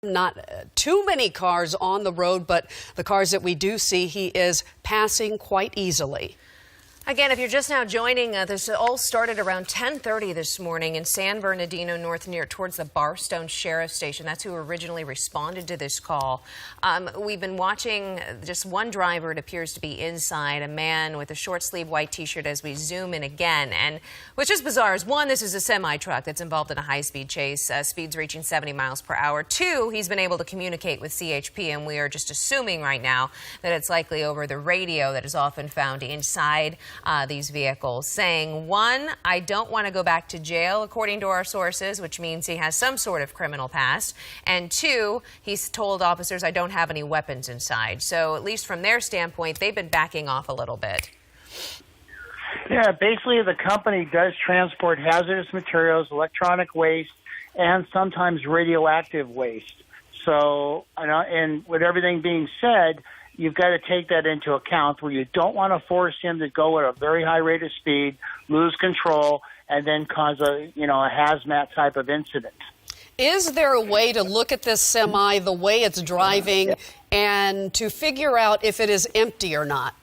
Not too many cars on the road, but the cars that we do see, he is passing quite easily. Again, if you're just now joining, this all started around 10:30 this morning in San Bernardino North, near towards the Barstow Sheriff Station. That's who originally responded to this call. We've been watching just one driver. It appears to be inside, a man with a short sleeve white T-shirt, as we zoom in again. And what's just bizarre is, one, this is a semi-truck that's involved in a high-speed chase, speeds reaching 70 miles per hour. Two, he's been able to communicate with CHP, and we are just assuming right now that it's likely over the radio that is often found inside these vehicles, saying, one, I don't want to go back to jail, according to our sources, which means he has some sort of criminal past, and two, he's told officers, I don't have any weapons inside. So at least from their standpoint, they've been backing off a little bit. Yeah, basically the company does transport hazardous materials, electronic waste, and sometimes radioactive waste. So, and with everything being said, you've got to take that into account, where you don't want to force him to go at a very high rate of speed, lose control, and then cause a hazmat type of incident. Is there a way to look at this semi, the way it's driving, and to figure out if it is empty or not?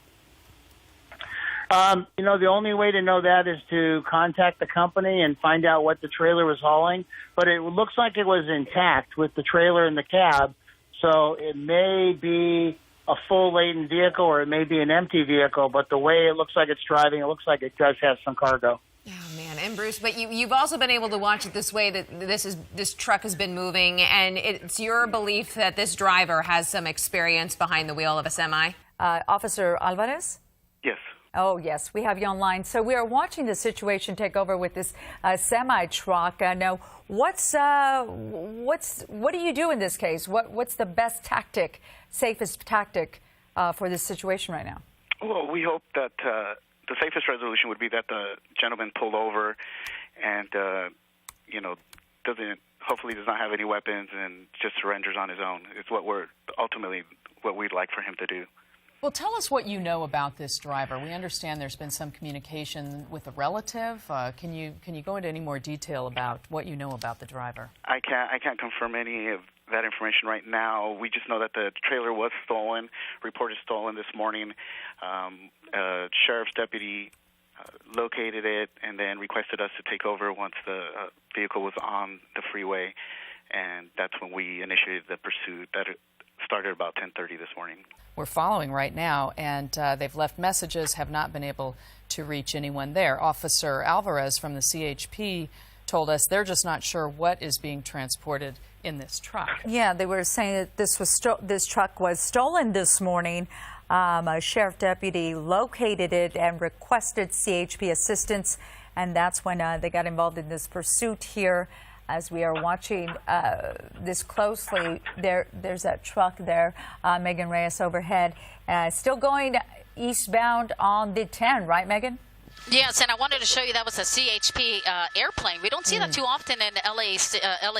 The only way to know that is to contact the company and find out what the trailer was hauling. But it looks like it was intact with the trailer and the cab, so it may be a full laden vehicle or it may be an empty vehicle, but the way it looks like it's driving, it looks like it does have some cargo. Oh, man. And Bruce, but you've also been able to watch it this way, that this truck has been moving, and it's your belief that this driver has some experience behind the wheel of a semi? Officer Alvarez? Yes. Oh, yes, we have you online. So we are watching the situation take over with this semi-truck. Now, what do you do in this case? What's the best tactic, safest tactic for this situation right now? Well, we hope that the safest resolution would be that the gentleman pulled over and, hopefully does not have any weapons and just surrenders on his own. It's what we'd like for him to do. Well, tell us what you know about this driver. We understand there's been some communication with a relative. Can you go into any more detail about what you know about the driver? I can't confirm any of that information right now. We just know that the trailer was stolen, reported stolen this morning. A sheriff's deputy located it and then requested us to take over once the vehicle was on the freeway, and that's when we initiated the pursuit. That started about 10:30 this morning. We're following right now, and they've left messages, have not been able to reach anyone there. Officer Alvarez from the CHP told us they're just not sure what is being transported in this truck. Yeah, they were saying that this truck was stolen this morning. A sheriff deputy located it and requested CHP assistance, and that's when they got involved in this pursuit here. As we are watching this closely, there's that truck there, Megan Reyes overhead, still going eastbound on the 10, right, Megan? Yes, and I wanted to show you that was a CHP airplane. We don't see that too often in LA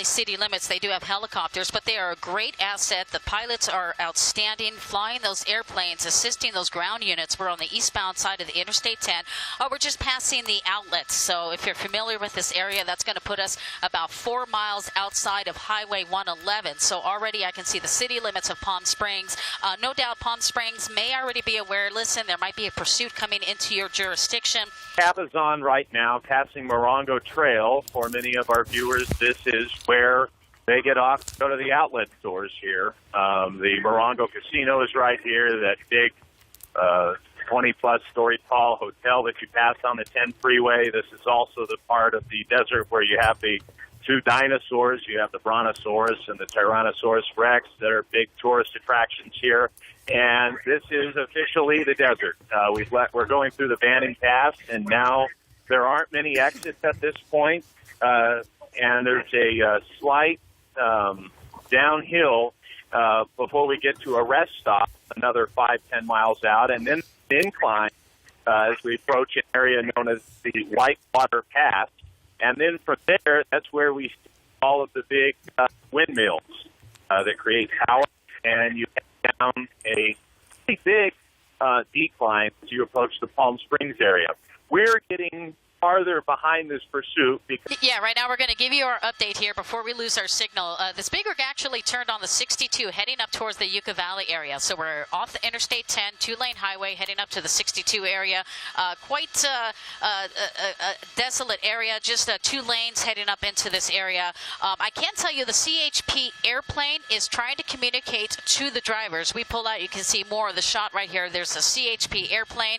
city limits. They do have helicopters, but they are a great asset. The pilots are outstanding, flying those airplanes, assisting those ground units. We're on the eastbound side of the Interstate 10. We're just passing the outlets. So if you're familiar with this area, that's going to put us about 4 miles outside of Highway 111. So already I can see the city limits of Palm Springs. No doubt Palm Springs may already be aware. Listen, there might be a pursuit coming into your jurisdiction. Cap is on right now, passing Morongo Trail. For many of our viewers, this is where they get off to go to the outlet stores here. The Morongo Casino is right here, that big 20-plus story tall hotel that you pass on the 10 freeway. This is also the part of the desert where you have the two dinosaurs. You have the Brontosaurus and the Tyrannosaurus Rex that are big tourist attractions here. And this is officially the desert. We're going through the Banning Pass, and now there aren't many exits at this point. And there's a slight downhill before we get to a rest stop, another 5-10 miles out, and then incline as we approach an area known as the Whitewater Pass. And then from there, that's where we see all of the big windmills that create power, and you head down a pretty big decline as you approach the Palm Springs area. We're getting farther behind this pursuit. Yeah, right now we're going to give you our update here before we lose our signal. This big rig actually turned on the 62 heading up towards the Yucca Valley area. So we're off the Interstate 10, two-lane highway heading up to the 62 area. Quite a desolate area, just 2 lanes heading up into this area. I can tell you the CHP airplane is trying to communicate to the drivers. We pull out, you can see more of the shot right here. There's a CHP airplane.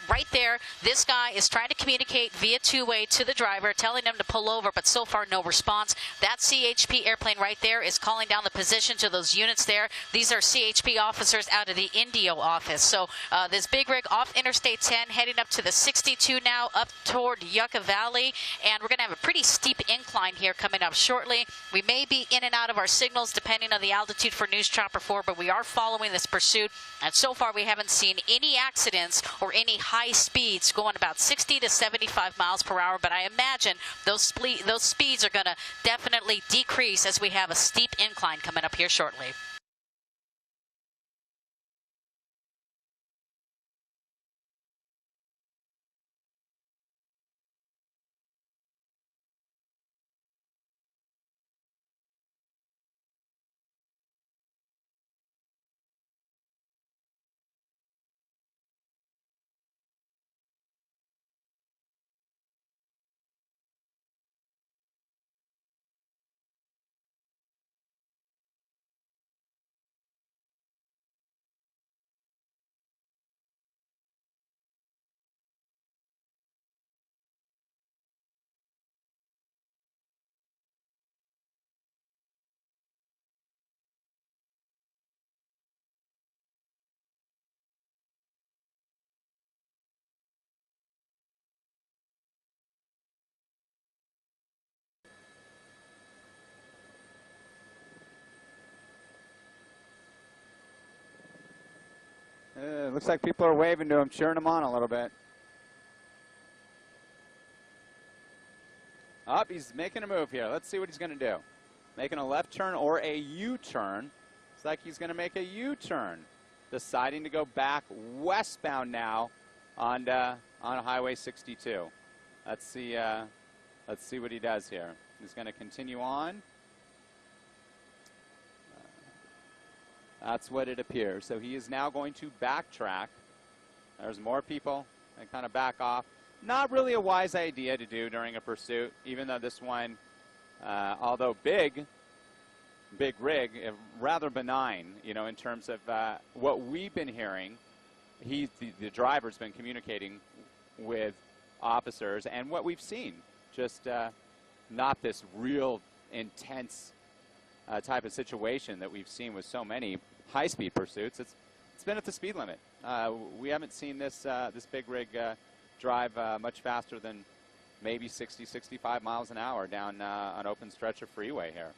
Right there, this guy is trying to communicate via two-way to the driver, telling them to pull over, but so far no response. That CHP airplane right there is calling down the position to those units there. These are CHP officers out of the Indio office. So this big rig off Interstate 10 heading up to the 62 now, up toward Yucca Valley, and we're going to have a pretty steep incline here coming up shortly. We may be in and out of our signals depending on the altitude for News Chopper 4, but we are following this pursuit, and so far we haven't seen any accidents or any high speeds, going about 60 to 75 miles per hour, but I imagine those speeds are going to definitely decrease as we have a steep incline coming up here shortly. Looks like people are waving to him, cheering him on a little bit. He's making a move here. Let's see what he's going to do. Making a left turn or a U-turn. Looks like he's going to make a U-turn. Deciding to go back westbound now on Highway 62. Let's see what he does here. He's going to continue on. That's what it appears. So he is now going to backtrack. There's more people and kind of back off. Not really a wise idea to do during a pursuit, even though this one, although big rig, rather benign, you know, in terms of what we've been hearing. The driver's been communicating with officers, and what we've seen, just not this real intense type of situation that we've seen with so many high-speed pursuits. It's been at the speed limit. We haven't seen this big rig drive much faster than maybe 60, 65 miles an hour down an open stretch of freeway here.